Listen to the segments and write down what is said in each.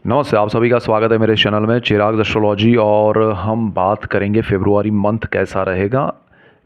नमस्ते, आप सभी का स्वागत है मेरे चैनल में चिराग एस्ट्रोलॉजी। और हम बात करेंगे फेब्रुआरी मंथ कैसा रहेगा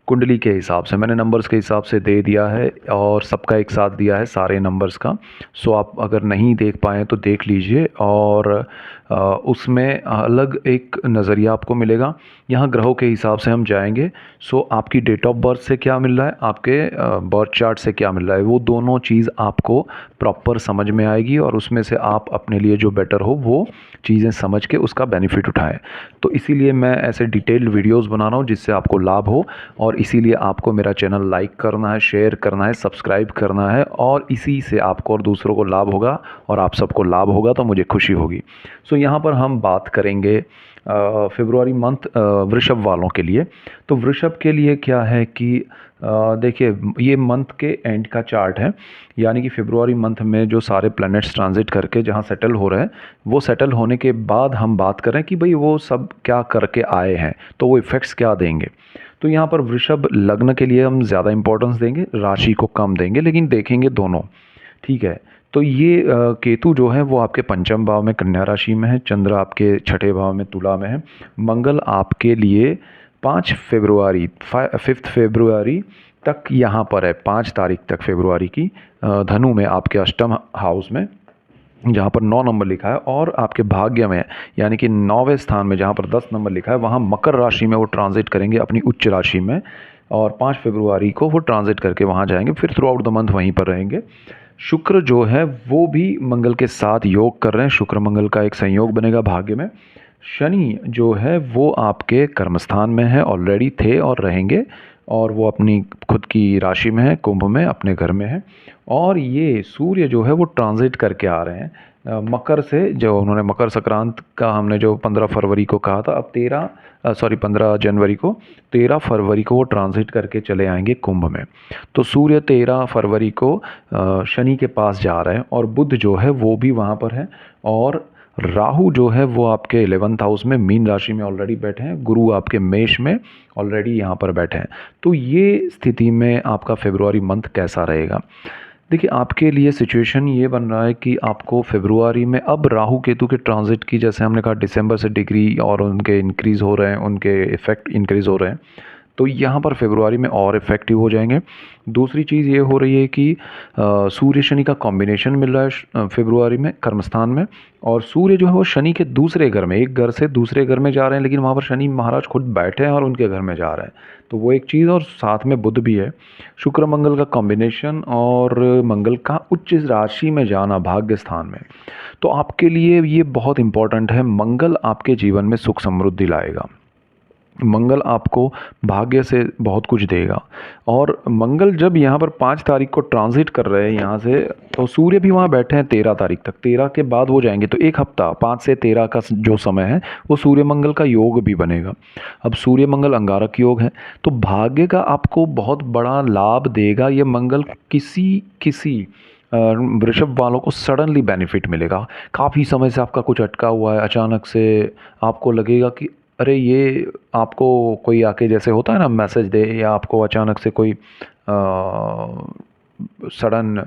कुंडली के हिसाब से। मैंने नंबर्स के हिसाब से दे दिया है और सबका एक साथ दिया है सारे नंबर्स का। सो आप अगर नहीं देख पाएँ तो देख लीजिए और उसमें अलग एक नज़रिया आपको मिलेगा। यहाँ ग्रहों के हिसाब से हम जाएंगे। सो आपकी डेट ऑफ बर्थ से क्या मिल रहा है, आपके बर्थ चार्ट से क्या मिल रहा है, वो दोनों चीज़ आपको प्रॉपर समझ में आएगी और उसमें से आप अपने लिए जो बेटर हो वो चीज़ें समझ के उसका बेनिफिट उठाएं। तो इसीलिए मैं ऐसे डिटेल्ड वीडियोस बना रहा हूँ जिससे आपको लाभ हो। और इसीलिए आपको मेरा चैनल लाइक करना है, शेयर करना है, सब्सक्राइब करना है और इसी से आपको और दूसरों को लाभ होगा और आप सबको लाभ होगा तो मुझे खुशी होगी। सो यहाँ पर हम बात करेंगे फेब्रुआरी मंथ वृषभ वालों के लिए। तो वृषभ के लिए क्या है कि देखिए, ये मंथ के एंड का चार्ट है, यानी कि फेब्रुआरी मंथ में जो सारे प्लैनेट्स ट्रांजिट करके जहाँ सेटल हो रहे हैं, वो सेटल होने के बाद हम बात करें कि भाई वो सब क्या करके आए हैं, तो वो इफ़ेक्ट्स क्या देंगे। तो यहाँ पर वृषभ लग्न के लिए हम ज़्यादा इंपॉर्टेंस देंगे, राशि को कम देंगे, लेकिन देखेंगे दोनों। ठीक है। तो ये केतु जो है वो आपके पंचम भाव में कन्या राशि में है, चंद्र आपके छठे भाव में तुला में है, मंगल आपके लिए 5 फरवरी 5 फरवरी तक यहाँ पर है, 5 तारीख तक फेब्रुआरी की धनु में आपके अष्टम हाउस में, जहाँ पर 9 नंबर लिखा है, और आपके भाग्य में यानी कि 9वें स्थान में जहाँ पर 10 नंबर लिखा है वहाँ मकर राशि में वो ट्रांजिट करेंगे अपनी उच्च राशि में। और 5 फरवरी को वो ट्रांजिट करके वहाँ जाएंगे, फिर थ्रू आउट द मंथ वहीं पर रहेंगे। शुक्र जो है वो भी मंगल के साथ योग कर रहे हैं, शुक्र मंगल का एक संयोग बनेगा भाग्य में। शनि जो है वो आपके कर्मस्थान में है, ऑलरेडी थे और रहेंगे, और वो अपनी खुद की राशि में है, कुंभ में अपने घर में है। और ये सूर्य जो है वो ट्रांजिट करके आ रहे हैं मकर से, जो उन्होंने मकर संक्रांत का हमने जो 15 फरवरी को कहा था, अब 15 जनवरी को, 13 फरवरी को वो ट्रांजिट करके चले आएंगे कुंभ में। तो सूर्य 13 फरवरी को शनि के पास जा रहे हैं, और बुध जो है वो भी वहाँ पर है, और राहु जो है वो आपके 11th हाउस में मीन राशि में ऑलरेडी बैठे हैं, गुरु आपके मेष में ऑलरेडी यहाँ पर बैठे हैं। तो ये स्थिति में आपका फेब्रुआरी मंथ कैसा रहेगा। देखिए, आपके लिए सिचुएशन ये बन रहा है कि आपको फेब्रुआरी में अब राहु केतु के ट्रांजिट की, जैसे हमने कहा दिसंबर से डिग्री और उनके इंक्रीज़ हो रहे हैं, उनके इफ़ेक्ट इंक्रीज़ हो रहे हैं, तो यहाँ पर फेब्रुआरी में और इफ़ेक्टिव हो जाएंगे। दूसरी चीज़ ये हो रही है कि सूर्य शनि का कॉम्बिनेशन मिल रहा है फेब्रुआरी में कर्मस्थान में, और सूर्य जो है वो शनि के दूसरे घर में, एक घर से दूसरे घर में जा रहे हैं, लेकिन वहाँ पर शनि महाराज खुद बैठे हैं और उनके घर में जा रहे हैं, तो वो एक चीज़, और साथ में बुध भी है। शुक्र मंगल का कॉम्बिनेशन और मंगल का उच्च राशि में जाना भाग्य स्थान में, तो आपके लिए ये बहुत इंपॉर्टेंट है। मंगल आपके जीवन में सुख समृद्धि लाएगा, मंगल आपको भाग्य से बहुत कुछ देगा। और मंगल जब यहाँ पर 5 तारीख को ट्रांजिट कर रहे हैं यहाँ से, तो सूर्य भी वहाँ बैठे हैं 13 तारीख तक, 13 के बाद वो जाएंगे, तो एक हफ्ता 5 से 13 का जो समय है वो सूर्य मंगल का योग भी बनेगा। अब सूर्य मंगल अंगारक योग है, तो भाग्य का आपको बहुत बड़ा लाभ देगा ये मंगल। किसी किसी वृषभ वालों को सडनली बेनिफिट मिलेगा। काफ़ी समय से आपका कुछ अटका हुआ है, अचानक से आपको लगेगा कि अरे ये, आपको कोई आके जैसे होता है ना मैसेज दे, या आपको अचानक से कोई सडन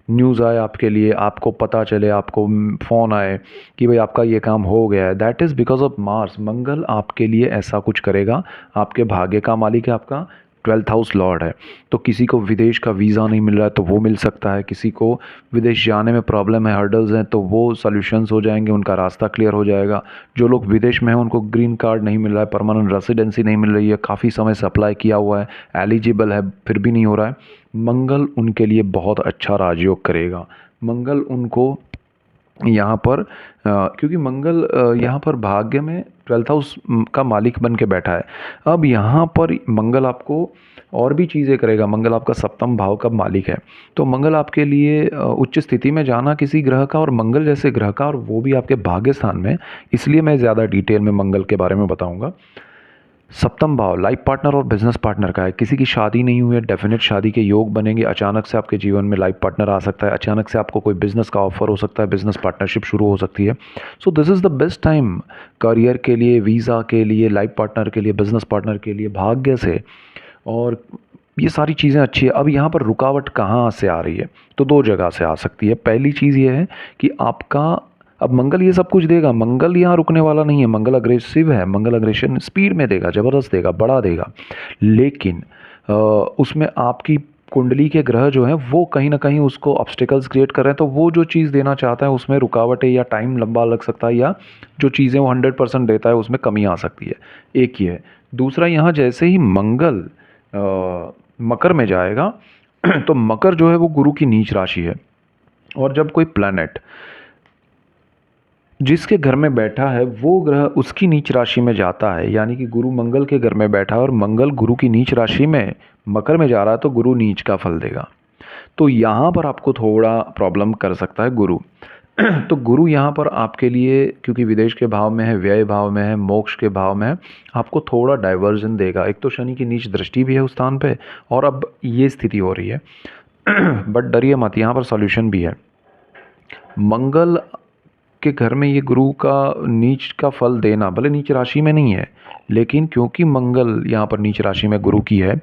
न्यूज़ आए आपके लिए, आपको पता चले, आपको फ़ोन आए कि भाई आपका ये काम हो गया है, that is because of Mars. Mangal आपके लिए ऐसा कुछ करेगा। आपके भाग्य का मालिक है, आपका 12th हाउस लॉर्ड है, तो किसी को विदेश का वीज़ा नहीं मिल रहा है तो वो मिल सकता है, किसी को विदेश जाने में प्रॉब्लम है, हर्डल्स हैं, तो वो सॉल्यूशंस हो जाएंगे, उनका रास्ता क्लियर हो जाएगा। जो लोग विदेश में हैं उनको ग्रीन कार्ड नहीं मिल रहा है, परमानेंट रेसिडेंसी नहीं मिल रही है, काफ़ी समय से अप्लाई किया हुआ है, एलिजिबल है, फिर भी नहीं हो रहा है, मंगल उनके लिए बहुत अच्छा राजयोग करेगा। मंगल उनको यहाँ पर क्योंकि मंगल यहाँ पर भाग्य में 12th हाउस का मालिक बन के बैठा है। अब यहाँ पर मंगल आपको और भी चीज़ें करेगा। मंगल आपका सप्तम भाव का मालिक है, तो मंगल आपके लिए उच्च स्थिति में जाना किसी ग्रह का, और मंगल जैसे ग्रह का, और वो भी आपके भाग्य स्थान में, इसलिए मैं ज़्यादा डिटेल में मंगल के बारे में बताऊँगा। सप्तम भाव लाइफ पार्टनर और बिजनेस पार्टनर का है। किसी की शादी नहीं हुई है, डेफिनेट शादी के योग बनेंगे, अचानक से आपके जीवन में लाइफ पार्टनर आ सकता है, अचानक से आपको कोई बिजनेस का ऑफर हो सकता है, बिजनेस पार्टनरशिप शुरू हो सकती है। So this is the best time career के लिए, वीज़ा के लिए, लाइफ पार्टनर के लिए, बिजनेस पार्टनर के लिए, भाग्य से। और ये सारी चीज़ें अच्छी है। अब यहाँ पर रुकावट कहाँ से आ रही है, तो दो जगह से आ सकती है। पहली चीज़ ये है कि आपका अब मंगल ये सब कुछ देगा, मंगल यहाँ रुकने वाला नहीं है, मंगल अग्रेसिव है, मंगल अग्रेशन स्पीड में देगा, ज़बरदस्त देगा, बड़ा देगा। लेकिन उसमें आपकी कुंडली के ग्रह जो हैं वो कहीं ना कहीं उसको ऑब्स्टिकल्स क्रिएट कर रहे हैं, तो वो जो चीज़ देना चाहता है उसमें रुकावटें या टाइम लंबा लग सकता है, या जो चीज़ें वो 100% देता है उसमें कमी आ सकती है। एक ये है। दूसरा, यहाँ जैसे ही मंगल मकर में जाएगा तो मकर जो है वो गुरु की नीच राशि है, और जब कोई प्लैनेट जिसके घर में बैठा है वो ग्रह उसकी नीच राशि में जाता है, यानी कि गुरु मंगल के घर में बैठा है और मंगल गुरु की नीच राशि में मकर में जा रहा है, तो गुरु नीच का फल देगा। तो यहाँ पर आपको थोड़ा प्रॉब्लम कर सकता है गुरु। तो गुरु यहाँ पर आपके लिए, क्योंकि विदेश के भाव में है, व्यय भाव में है, मोक्ष के भाव में है, आपको थोड़ा डाइवर्जन देगा। एक तो शनि की नीच दृष्टि भी है उस स्थान पे, और अब ये स्थिति हो रही है। बट डरिए मत, यहाँ पर सॉल्यूशन भी है। मंगल के घर में ये गुरु का नीच का फल देना, भले नीच राशि में नहीं है, लेकिन क्योंकि मंगल यहाँ पर नीच राशि में गुरु की है,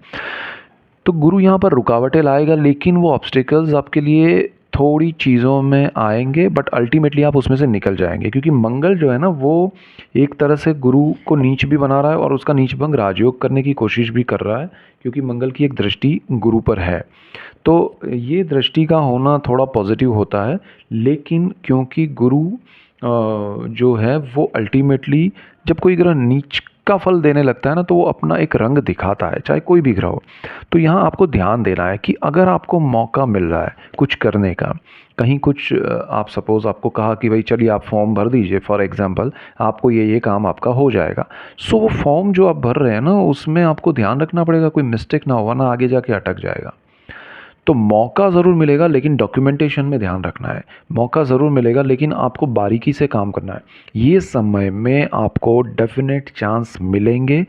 तो गुरु यहाँ पर रुकावटें लाएगा, लेकिन वो ऑब्स्टिकल्स आपके लिए थोड़ी चीज़ों में आएंगे, बट अल्टीमेटली आप उसमें से निकल जाएंगे, क्योंकि मंगल जो है ना वो एक तरह से गुरु को नीच भी बना रहा है और उसका नीच भंग राजयोग करने की कोशिश भी कर रहा है, क्योंकि मंगल की एक दृष्टि गुरु पर है। तो ये दृष्टि का होना थोड़ा पॉजिटिव होता है, लेकिन क्योंकि गुरु जो है वो अल्टीमेटली जब कोई ग्रह नीच का फल देने लगता है ना, तो वो अपना एक रंग दिखाता है, चाहे कोई भी ग्रह हो। तो यहाँ आपको ध्यान देना है कि अगर आपको मौका मिल रहा है कुछ करने का, कहीं कुछ आप सपोज़ आपको कहा कि भाई चलिए आप फॉर्म भर दीजिए, फॉर एग्जांपल आपको ये काम आपका हो जाएगा, सो वो फॉर्म जो आप भर रहे हैं ना उसमें आपको ध्यान रखना पड़ेगा कोई मिस्टेक ना हो, वरना आगे जाके अटक जाएगा। तो मौका ज़रूर मिलेगा, लेकिन डॉक्यूमेंटेशन में ध्यान रखना है। मौका ज़रूर मिलेगा, लेकिन आपको बारीकी से काम करना है। ये समय में आपको डेफिनेट चांस मिलेंगे,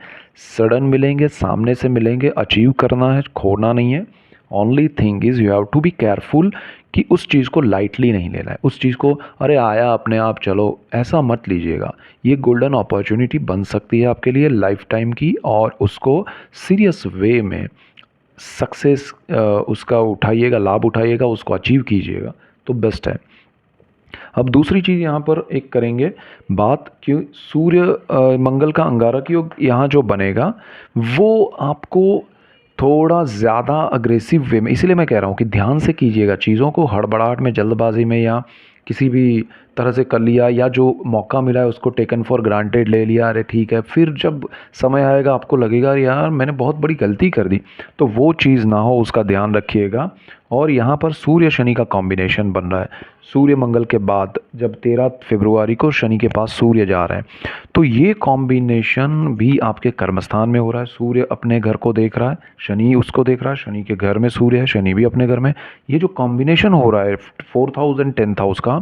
सडन मिलेंगे, सामने से मिलेंगे, अचीव करना है, खोना नहीं है। Only thing is you have to be careful कि उस चीज़ को लाइटली नहीं लेना है, उस चीज़ को अरे आया अपने आप चलो ऐसा मत लीजिएगा। ये गोल्डन अपॉर्चुनिटी बन सकती है आपके लिए लाइफ टाइम की, और उसको सीरियस वे में सक्सेस उसका उठाइएगा, लाभ उठाइएगा, उसको अचीव कीजिएगा, तो बेस्ट है। अब दूसरी चीज़ यहाँ पर एक करेंगे बात कि सूर्य मंगल का अंगारक योग यहाँ जो बनेगा वो आपको थोड़ा ज़्यादा अग्रेसिव वे में, इसलिए मैं कह रहा हूँ कि ध्यान से कीजिएगा चीज़ों को, हड़बड़ाहट में, जल्दबाजी में या किसी भी तरह से कर लिया, या जो मौका मिला है उसको टेकन फॉर ग्रांटेड ले लिया, अरे ठीक है, फिर जब समय आएगा आपको लगेगा यार मैंने बहुत बड़ी गलती कर दी, तो वो चीज़ ना हो, उसका ध्यान रखिएगा। और यहाँ पर सूर्य शनि का कॉम्बिनेशन बन रहा है, सूर्य मंगल के बाद जब 13 फरवरी को शनि के पास सूर्य जा रहे हैं, तो ये कॉम्बिनेशन भी आपके कर्मस्थान में हो रहा है। सूर्य अपने घर को देख रहा है, शनि उसको देख रहा है, शनि के घर में सूर्य है, शनि भी अपने घर में। ये जो कॉम्बिनेशन हो रहा है 4th house and 10th house का,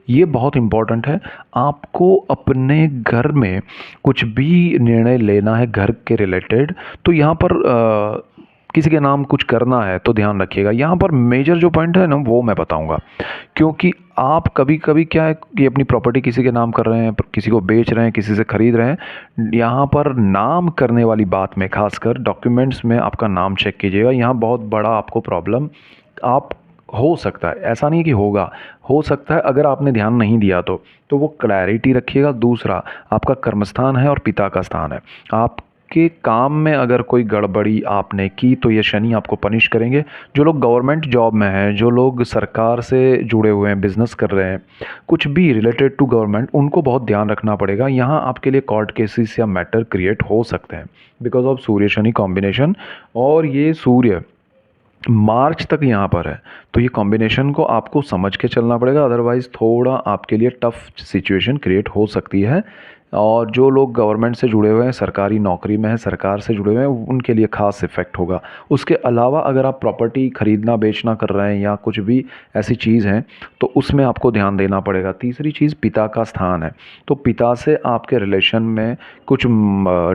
ये बहुत इंपॉर्टेंट है। आपको अपने घर में कुछ भी निर्णय लेना है घर के रिलेटेड, तो यहाँ पर किसी के नाम कुछ करना है तो ध्यान रखिएगा। यहाँ पर मेजर जो पॉइंट है ना वो मैं बताऊंगा, क्योंकि आप कभी कभी क्या है कि अपनी प्रॉपर्टी किसी के नाम कर रहे हैं, किसी को बेच रहे हैं, किसी से खरीद रहे हैं, यहाँ पर नाम करने वाली बात में खासकर डॉक्यूमेंट्स में आपका नाम चेक कीजिएगा। यहाँ बहुत बड़ा आपको प्रॉब्लम आप हो सकता है, ऐसा नहीं कि होगा, हो सकता है अगर आपने ध्यान नहीं दिया तो वो क्लैरिटी रखिएगा। दूसरा, आपका कर्मस्थान है और पिता का स्थान है, आपके काम में अगर कोई गड़बड़ी आपने की तो ये शनि आपको पनिश करेंगे। जो लोग गवर्नमेंट जॉब में हैं, जो लोग सरकार से जुड़े हुए हैं, बिजनेस कर रहे हैं, कुछ भी रिलेटेड टू गवर्नमेंट, उनको बहुत ध्यान रखना पड़ेगा। यहाँ आपके लिए कोर्ट केसेस या मैटर क्रिएट हो सकते हैं because of Surya Shani combination, और ये सूर्य मार्च तक यहाँ पर है, तो ये कॉम्बिनेशन को आपको समझ के चलना पड़ेगा, अदरवाइज़ थोड़ा आपके लिए टफ सिचुएशन क्रिएट हो सकती है। और जो लोग गवर्नमेंट से जुड़े हुए हैं, सरकारी नौकरी में हैं, सरकार से जुड़े हुए हैं, उनके लिए ख़ास इफ़ेक्ट होगा। उसके अलावा अगर आप प्रॉपर्टी खरीदना बेचना कर रहे हैं या कुछ भी ऐसी चीज़ हैं, तो उसमें आपको ध्यान देना पड़ेगा। तीसरी चीज़ पिता का स्थान है, तो पिता से आपके रिलेशन में कुछ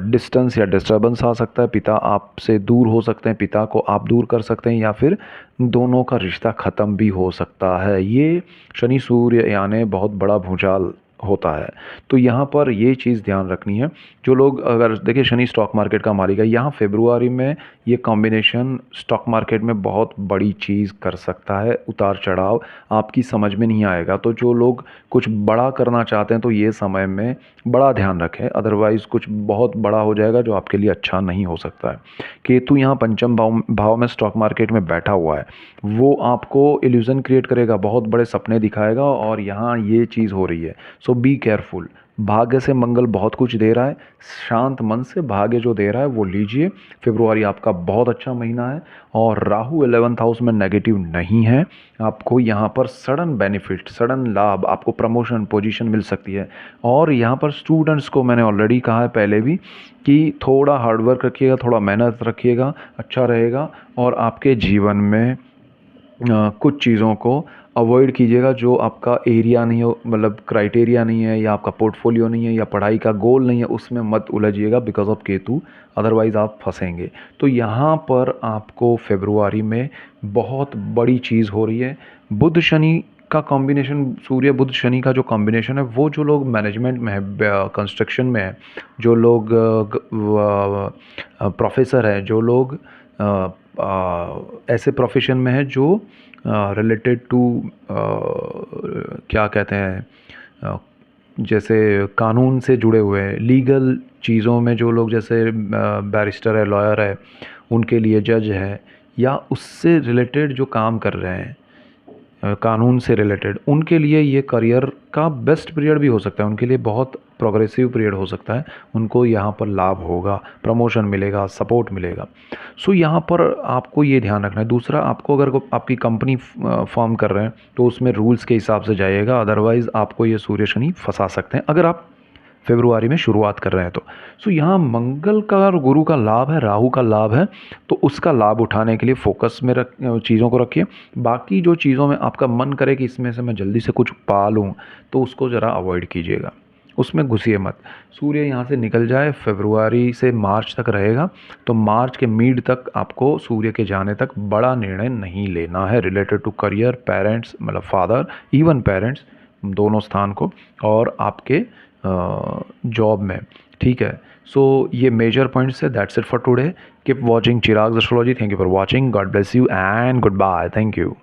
डिस्टेंस या डिस्टर्बेंस आ सकता है, पिता आपसे दूर हो सकते हैं, पिता को आप दूर कर सकते हैं, या फिर दोनों का रिश्ता ख़त्म भी हो सकता है। ये शनि सूर्य यानी बहुत बड़ा भूचाल होता है। तो यहाँ पर ये चीज़ ध्यान रखनी है। जो लोग, अगर देखिए शनि स्टॉक मार्केट का मालिक है, यहाँ फेब्रुआरी में ये कॉम्बिनेशन स्टॉक मार्केट में बहुत बड़ी चीज़ कर सकता है। उतार चढ़ाव आपकी समझ में नहीं आएगा। तो जो लोग कुछ बड़ा करना चाहते हैं तो ये समय में बड़ा ध्यान रखें, अदरवाइज़ कुछ बहुत बड़ा हो जाएगा जो आपके लिए अच्छा नहीं हो सकता है। केतु यहाँ पंचम भाव में स्टॉक मार्केट में बैठा हुआ है, वो आपको इल्यूज़न क्रिएट करेगा, बहुत बड़े सपने दिखाएगा, और यहाँ ये चीज़ हो रही है। सो बी केयरफुल। भाग्य से मंगल बहुत कुछ दे रहा है, शांत मन से भाग्य जो दे रहा है वो लीजिए। फेब्रुआरी आपका बहुत अच्छा महीना है, और राहु 11th हाउस में नेगेटिव नहीं है। आपको यहाँ पर सडन बेनिफिट, सडन लाभ, आपको प्रमोशन, पोजीशन मिल सकती है। और यहाँ पर स्टूडेंट्स को मैंने ऑलरेडी कहा है पहले भी कि थोड़ा हार्डवर्क रखिएगा, थोड़ा मेहनत रखिएगा, अच्छा रहेगा। और आपके जीवन में कुछ चीज़ों को अवॉइड कीजिएगा जो आपका एरिया नहीं हो, मतलब क्राइटेरिया नहीं है, या आपका पोर्टफोलियो नहीं है, या पढ़ाई का गोल नहीं है, उसमें मत उलझिएगा बिकॉज ऑफ केतु, अदरवाइज़ आप फंसेंगे। तो यहाँ पर आपको फेब्रुआरी में बहुत बड़ी चीज़ हो रही है। बुध शनि का कॉम्बिनेशन, सूर्य बुध शनि का जो कॉम्बिनेशन है, वो जो लोग मैनेजमेंट में है, कंस्ट्रक्शन में है, जो लोग प्रोफेसर हैं, जो लोग ऐसे प्रोफेशन में है जो रिलेटेड टू क्या कहते हैं, जैसे कानून से जुड़े हुए हैं, लीगल चीज़ों में जो लोग, जैसे बैरिस्टर है, लॉयर है, उनके लिए जज है, या उससे रिलेटेड जो काम कर रहे हैं, कानून से रिलेटेड, उनके लिए ये करियर का बेस्ट पीरियड भी हो सकता है, उनके लिए बहुत प्रोग्रेसिव पीरियड हो सकता है। उनको यहाँ पर लाभ होगा, प्रमोशन मिलेगा, सपोर्ट मिलेगा। सो यहाँ पर आपको ये ध्यान रखना है। दूसरा, आपको अगर आपकी कंपनी फॉर्म कर रहे हैं तो उसमें रूल्स के हिसाब से जाइएगा, अदरवाइज़ आपको ये सूर्य शनि फंसा सकते हैं अगर आप फेब्रुआरी में शुरुआत कर रहे हैं तो। सो यहाँ मंगल का और गुरु का लाभ है, राहु का लाभ है, तो उसका लाभ उठाने के लिए फोकस में चीज़ों को रखिए। बाकी जो चीज़ों में आपका मन करे कि इसमें से मैं जल्दी से कुछ पा लूँ, तो उसको ज़रा अवॉइड कीजिएगा, उसमें घुसिए मत। सूर्य यहाँ से निकल जाए, फेब्रुआरी से मार्च तक रहेगा, तो मार्च के मिड तक आपको सूर्य के जाने तक बड़ा निर्णय नहीं लेना है रिलेटेड टू करियर, पेरेंट्स, मतलब फादर, इवन पेरेंट्स, दोनों स्थान को, और आपके जॉब में। ठीक है। सो ये मेजर पॉइंट्स है। That's it for today. Keep watching Chirag's astrology. Thank you for watching. God bless you and goodbye. Thank you.